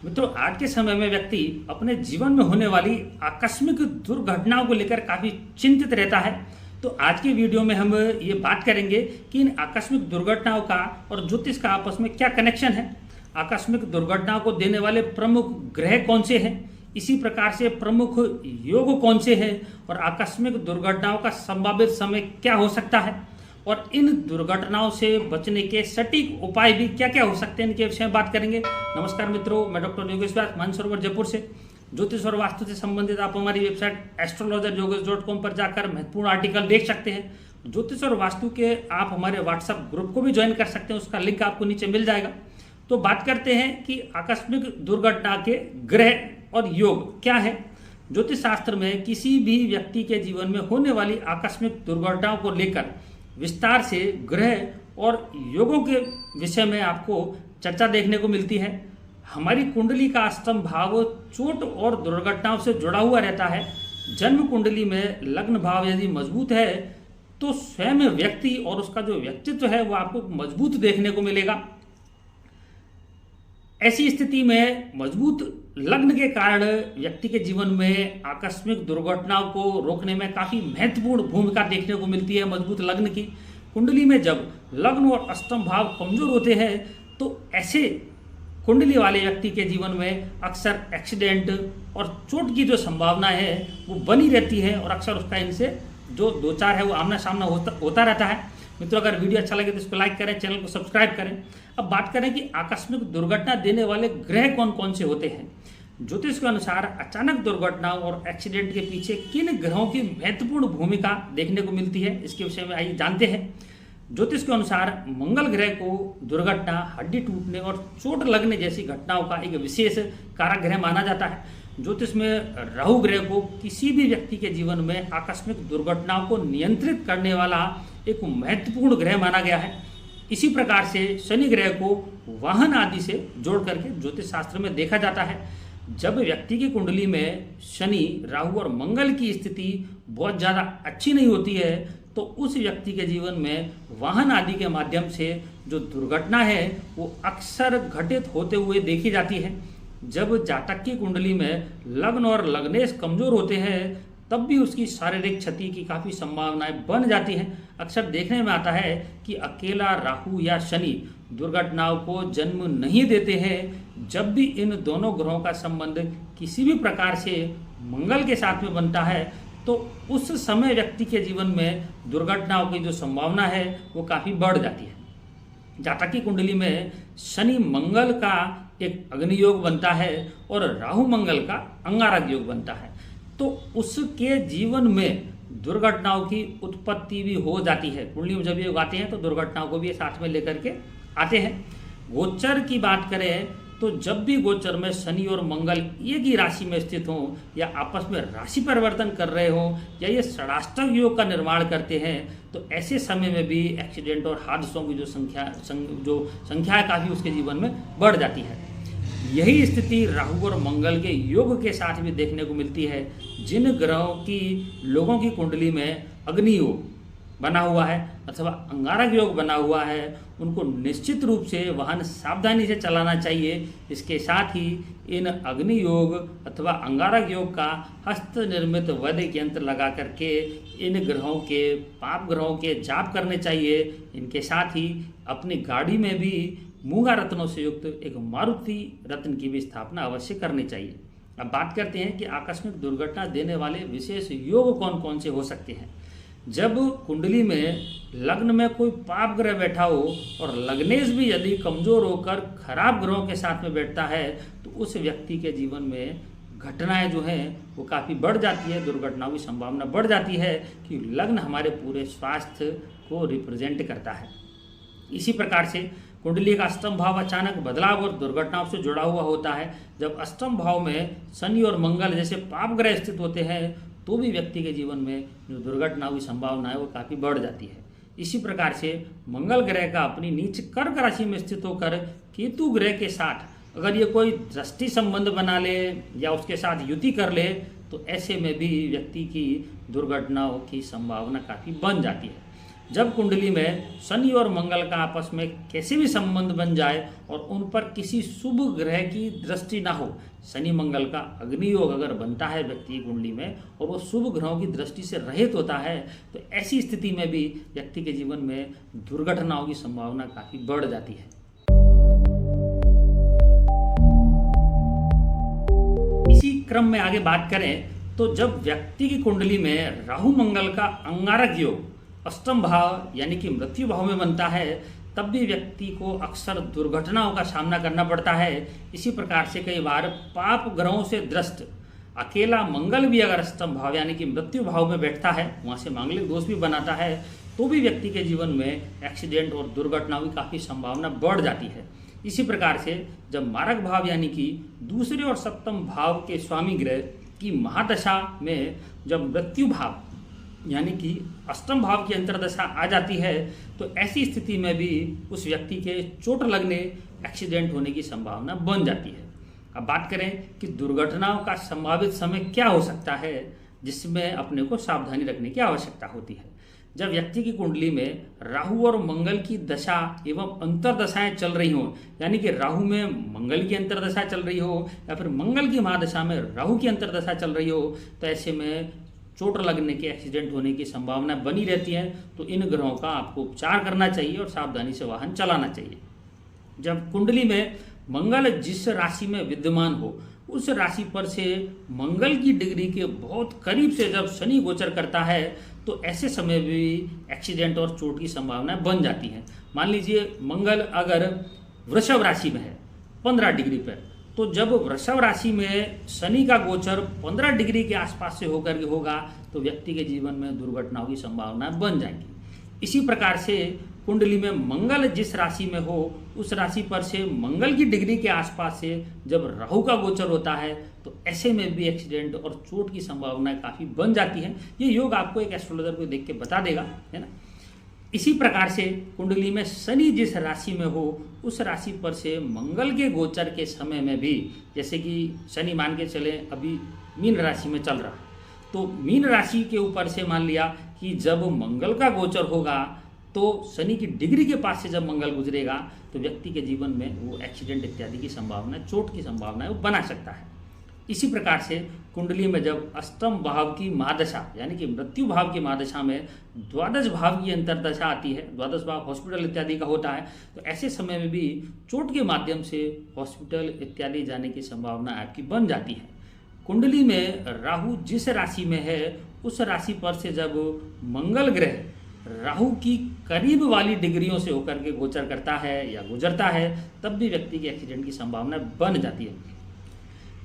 मित्रों, आज के समय में व्यक्ति अपने जीवन में होने वाली आकस्मिक दुर्घटनाओं को लेकर काफी चिंतित रहता है। तो आज की वीडियो में हम ये बात करेंगे कि इन आकस्मिक दुर्घटनाओं का और ज्योतिष का आपस में क्या कनेक्शन है, आकस्मिक दुर्घटनाओं को देने वाले प्रमुख ग्रह कौन से हैं, इसी प्रकार से प्रमुख योग कौन से हैं और आकस्मिक दुर्घटनाओं का संभावित समय क्या हो सकता है और इन दुर्घटनाओं से बचने के सटीक उपाय भी क्या क्या हो सकते हैं, इनके विषय में बात करेंगे। नमस्कार मित्रों, मैं डॉक्टर योगेश व्यास मानसरोवर जयपुर से। ज्योतिष और वास्तु से संबंधित आप हमारी वेबसाइट astrologeryogesh.com पर जाकर महत्वपूर्ण आर्टिकल देख सकते हैं। ज्योतिष और वास्तु के आप हमारे व्हाट्सएप ग्रुप को भी ज्वाइन कर सकते हैं, उसका लिंक आपको नीचे मिल जाएगा। तो बात करते हैं कि आकस्मिक दुर्घटना के ग्रह और योग क्या है। ज्योतिष शास्त्र में किसी भी व्यक्ति के जीवन में होने वाली आकस्मिक दुर्घटनाओं को लेकर विस्तार से ग्रह और योगों के विषय में आपको चर्चा देखने को मिलती है। हमारी कुंडली का अष्टम भाव चोट और दुर्घटनाओं से जुड़ा हुआ रहता है। जन्म कुंडली में लग्न भाव यदि मजबूत है तो स्वयं व्यक्ति और उसका जो व्यक्तित्व है वो आपको मजबूत देखने को मिलेगा। ऐसी स्थिति में मजबूत लग्न के कारण व्यक्ति के जीवन में आकस्मिक दुर्घटनाओं को रोकने में काफी महत्वपूर्ण भूमिका देखने को मिलती है। मजबूत लग्न की कुंडली में जब लग्न और अष्टम भाव कमजोर होते हैं तो ऐसे कुंडली वाले व्यक्ति के जीवन में अक्सर एक्सीडेंट और चोट की जो संभावना है वो बनी रहती है और अक्सर उसका इनसे जो दो चार है वो आमना सामना होता रहता है। मित्रों, अगर वीडियो अच्छा लगे तो इसको लाइक करें, चैनल को सब्सक्राइब करें। अब बात करें कि आकस्मिक दुर्घटना देने वाले ग्रह कौन कौन से होते हैं। ज्योतिष के अनुसार अचानक दुर्घटनाओं और एक्सीडेंट के पीछे किन ग्रहों की महत्वपूर्ण भूमिका देखने को मिलती है, इसके विषय में आइए जानते हैं। ज्योतिष के अनुसार मंगल ग्रह को दुर्घटना, हड्डी टूटने और चोट लगने जैसी घटनाओं का एक विशेष कारक ग्रह माना जाता है। ज्योतिष में राहु ग्रह को किसी भी व्यक्ति के जीवन में आकस्मिक दुर्घटनाओं को नियंत्रित करने वाला एक महत्वपूर्ण ग्रह माना गया है। इसी प्रकार से शनि ग्रह को वाहन आदि से जोड़ करके ज्योतिष शास्त्र में देखा जाता है। जब व्यक्ति की कुंडली में शनि, राहु और मंगल की स्थिति बहुत ज़्यादा अच्छी नहीं होती है तो उस व्यक्ति के जीवन में वाहन आदि के माध्यम से जो दुर्घटना है वो अक्सर घटित होते हुए देखी जाती है। जब जातक की कुंडली में लग्न और लग्नेश कमजोर होते हैं तब भी उसकी शारीरिक क्षति की काफ़ी संभावनाएं बन जाती हैं। अक्सर देखने में आता है कि अकेला राहु या शनि दुर्घटनाओं को जन्म नहीं देते हैं। जब भी इन दोनों ग्रहों का संबंध किसी भी प्रकार से मंगल के साथ में बनता है तो उस समय व्यक्ति के जीवन में दुर्घटनाओं की जो संभावना है वो काफ़ी बढ़ जाती है। जातक की कुंडली में शनि मंगल का एक अग्नि योग बनता है और राहु मंगल का अंगारक योग बनता है तो उसके जीवन में दुर्घटनाओं की उत्पत्ति भी हो जाती है। कुंडली में जब ये आते हैं तो दुर्घटनाओं को भी साथ में लेकर के आते हैं। गोचर की बात करें तो जब भी गोचर में शनि और मंगल एक ही राशि में स्थित हों या आपस में राशि परिवर्तन कर रहे हों या ये षडाष्टक योग का निर्माण करते हैं तो ऐसे समय में भी एक्सीडेंट और हादसों की जो संख्या है काफ़ी उसके जीवन में बढ़ जाती है। यही स्थिति राहु और मंगल के योग के साथ भी देखने को मिलती है। जिन ग्रहों की लोगों की कुंडली में अग्नि योग बना हुआ है अथवा अंगारक योग बना हुआ है उनको निश्चित रूप से वाहन सावधानी से चलाना चाहिए। इसके साथ ही इन अग्नि योग अथवा अंगारक योग का हस्त निर्मित वैदिक यंत्र लगा करके इन ग्रहों के पाप ग्रहों के जाप करने चाहिए। इनके साथ ही अपनी गाड़ी में भी मूंगा रत्नों से युक्त एक मारुति रत्न की भी स्थापना अवश्य करनी चाहिए। अब बात करते हैं कि आकस्मिक दुर्घटना देने वाले विशेष योग कौन कौन से हो सकते हैं। जब कुंडली में लग्न में कोई पाप ग्रह बैठा हो और लग्नेश भी यदि कमजोर होकर खराब ग्रहों के साथ में बैठता है तो उस व्यक्ति के जीवन में घटनाएं जो हैं वो काफ़ी बढ़ जाती है। दुर्घटनाओं की संभावना बढ़ जाती है कि लग्न हमारे पूरे स्वास्थ्य को रिप्रेजेंट करता है। इसी प्रकार से कुंडली का अष्टम भाव अचानक बदलाव और दुर्घटनाओं से जुड़ा हुआ होता है। जब अष्टम भाव में शनि और मंगल जैसे पाप ग्रह स्थित होते हैं तो भी व्यक्ति के जीवन में जो दुर्घटनाओं की संभावना है वो काफ़ी बढ़ जाती है। इसी प्रकार से मंगल ग्रह का अपनी नीच कर्क राशि में स्थित होकर केतु ग्रह के साथ अगर ये कोई दृष्टि संबंध बना ले या उसके साथ युति कर ले तो ऐसे में भी व्यक्ति की दुर्घटनाओं की संभावना काफ़ी बन जाती है। जब कुंडली में शनि और मंगल का आपस में कैसे भी संबंध बन जाए और उन पर किसी शुभ ग्रह की दृष्टि ना हो, शनि मंगल का अग्नि योग अगर बनता है व्यक्ति की कुंडली में और वो शुभ ग्रहों की दृष्टि से रहित होता है, तो ऐसी स्थिति में भी व्यक्ति के जीवन में दुर्घटनाओं की संभावना काफ़ी बढ़ जाती है। इसी क्रम में आगे बात करें तो जब व्यक्ति की कुंडली में राहु मंगल का अंगारक योग अष्टम भाव यानी कि मृत्यु भाव में बनता है, तब भी व्यक्ति को अक्सर दुर्घटनाओं का सामना करना पड़ता है। इसी प्रकार से कई बार पाप ग्रहों से ग्रस्त अकेला मंगल भी अगर अष्टम भाव यानी कि मृत्यु भाव में बैठता है, वहाँ से मांगलिक दोष भी बनाता है, तो भी व्यक्ति के जीवन में एक्सीडेंट और दुर्घटनाओं की काफ़ी संभावना बढ़ जाती है। इसी प्रकार से जब मारक भाव यानी कि दूसरे और सप्तम भाव के स्वामी ग्रह की महादशा में जब मृत्यु भाव यानी कि अष्टम भाव की अंतर्दशा आ जाती है, तो ऐसी स्थिति में भी उस व्यक्ति के चोट लगने, एक्सीडेंट होने की संभावना बन जाती है। अब बात करें कि दुर्घटनाओं का संभावित समय क्या हो सकता है, जिसमें अपने को सावधानी रखने की आवश्यकता होती है। जब व्यक्ति की कुंडली में राहु और मंगल की दशा एवं अंतर्दशाएं चल रही हों, यानी कि राहु में मंगल की अंतर्दशा चल रही हो या फिर मंगल की महादशा में राहु की अंतर्दशा चल रही हो, तो ऐसे में चोट लगने के, एक्सीडेंट होने की संभावना बनी रहती है। तो इन ग्रहों का आपको उपचार करना चाहिए और सावधानी से वाहन चलाना चाहिए। जब कुंडली में मंगल जिस राशि में विद्यमान हो, उस राशि पर से मंगल की डिग्री के बहुत करीब से जब शनि गोचर करता है, तो ऐसे समय भी एक्सीडेंट और चोट की संभावना बन जाती है। मान लीजिए मंगल अगर वृषभ राशि में है 15 डिग्री पर, तो जब वृषभ राशि में शनि का गोचर 15 डिग्री के आसपास से होकर के होगा, तो व्यक्ति के जीवन में दुर्घटनाओं की संभावना बन जाएगी। इसी प्रकार से कुंडली में मंगल जिस राशि में हो, उस राशि पर से मंगल की डिग्री के आसपास से जब राहु का गोचर होता है, तो ऐसे में भी एक्सीडेंट और चोट की संभावना काफ़ी बन जाती है। ये योग आपको एक एस्ट्रोलॉजर को देख के बता देगा, है ना। इसी प्रकार से कुंडली में शनि जिस राशि में हो, उस राशि पर से मंगल के गोचर के समय में भी, जैसे कि शनि मान के चले अभी मीन राशि में चल रहा है, तो मीन राशि के ऊपर से मान लिया कि जब मंगल का गोचर होगा, तो शनि की डिग्री के पास से जब मंगल गुजरेगा, तो व्यक्ति के जीवन में वो एक्सीडेंट इत्यादि की संभावना, चोट की संभावना है वो बना सकता है। इसी प्रकार से कुंडली में जब अष्टम भाव की महादशा यानी कि मृत्यु भाव की महादशा में द्वादश भाव की अंतर्दशा आती है, द्वादश भाव हॉस्पिटल इत्यादि का होता है, तो ऐसे समय में भी चोट के माध्यम से हॉस्पिटल इत्यादि जाने की संभावना आपकी बन जाती है। कुंडली में राहु जिस राशि में है, उस राशि पर से जब मंगल ग्रह राहु की करीब वाली डिग्रियों से होकर के गोचर करता है या गुजरता है, तब भी व्यक्ति के एक्सीडेंट की संभावना बन जाती है।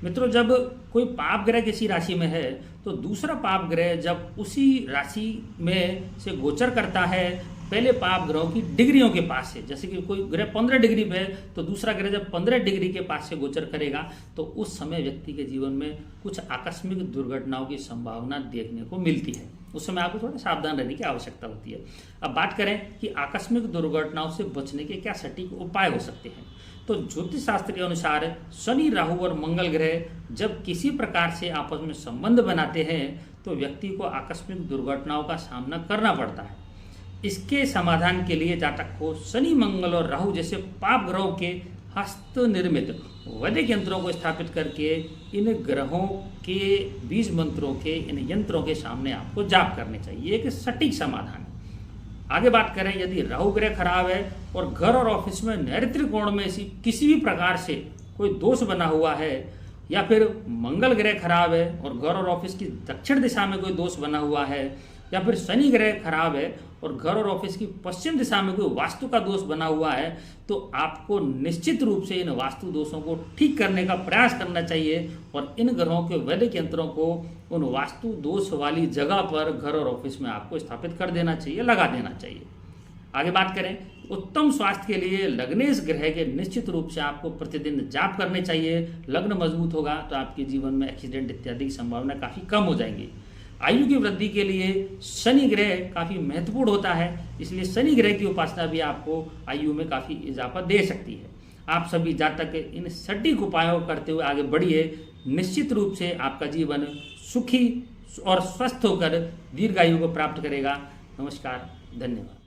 मित्रों, जब कोई पाप ग्रह किसी राशि में है, तो दूसरा पाप ग्रह जब उसी राशि में से गोचर करता है, पहले पाप ग्रहों की डिग्रियों के पास से, जैसे कि कोई ग्रह 15 डिग्री पे है, तो दूसरा ग्रह जब 15 डिग्री के पास से गोचर करेगा, तो उस समय व्यक्ति के जीवन में कुछ आकस्मिक दुर्घटनाओं की संभावना देखने को मिलती है। उस समय आपको थोड़ा सावधान रहने की आवश्यकता होती है। अब बात करें कि आकस्मिक दुर्घटनाओं से बचने के क्या सटीक उपाय हो सकते हैं, तो ज्योतिष शास्त्र के अनुसार शनि, राहु और मंगल ग्रह जब किसी प्रकार से आपस में संबंध बनाते हैं, तो व्यक्ति को आकस्मिक दुर्घटनाओं का सामना करना पड़ता है। इसके समाधान के लिए जातक को शनि, मंगल और राहु जैसे पाप ग्रहों के हस्त निर्मित वैदिक यंत्रों को स्थापित करके इन ग्रहों के बीज मंत्रों के, इन यंत्रों के सामने आपको जाप करने चाहिए। एक सटीक समाधान है। आगे बात करें, यदि राहु ग्रह खराब है और घर और ऑफिस में नैऋत्य कोण में किसी भी प्रकार से कोई दोष बना हुआ है, या फिर मंगल ग्रह खराब है और घर और ऑफिस की दक्षिण दिशा में कोई दोष बना हुआ है, या फिर शनि ग्रह खराब है और घर और ऑफिस की पश्चिम दिशा में कोई वास्तु का दोष बना हुआ है, तो आपको निश्चित रूप से इन वास्तु दोषों को ठीक करने का प्रयास करना चाहिए और इन ग्रहों के वैदिक यंत्रों को उन वास्तु दोष वाली जगह पर घर और ऑफिस में आपको स्थापित कर देना चाहिए, लगा देना चाहिए। आगे बात करें, उत्तम स्वास्थ्य के लिए लग्नेश ग्रह के निश्चित रूप से आपको प्रतिदिन जाप करने चाहिए। लग्न मजबूत होगा तो आपके जीवन में एक्सीडेंट इत्यादि की संभावना काफ़ी कम हो जाएंगी। आयु की वृद्धि के लिए शनि ग्रह काफ़ी महत्वपूर्ण होता है, इसलिए शनि ग्रह की उपासना भी आपको आयु में काफ़ी इजाफा दे सकती है। आप सभी जातक इन सटीक उपायों करते हुए आगे बढ़िए। निश्चित रूप से आपका जीवन सुखी और स्वस्थ होकर दीर्घायु को प्राप्त करेगा। नमस्कार। धन्यवाद।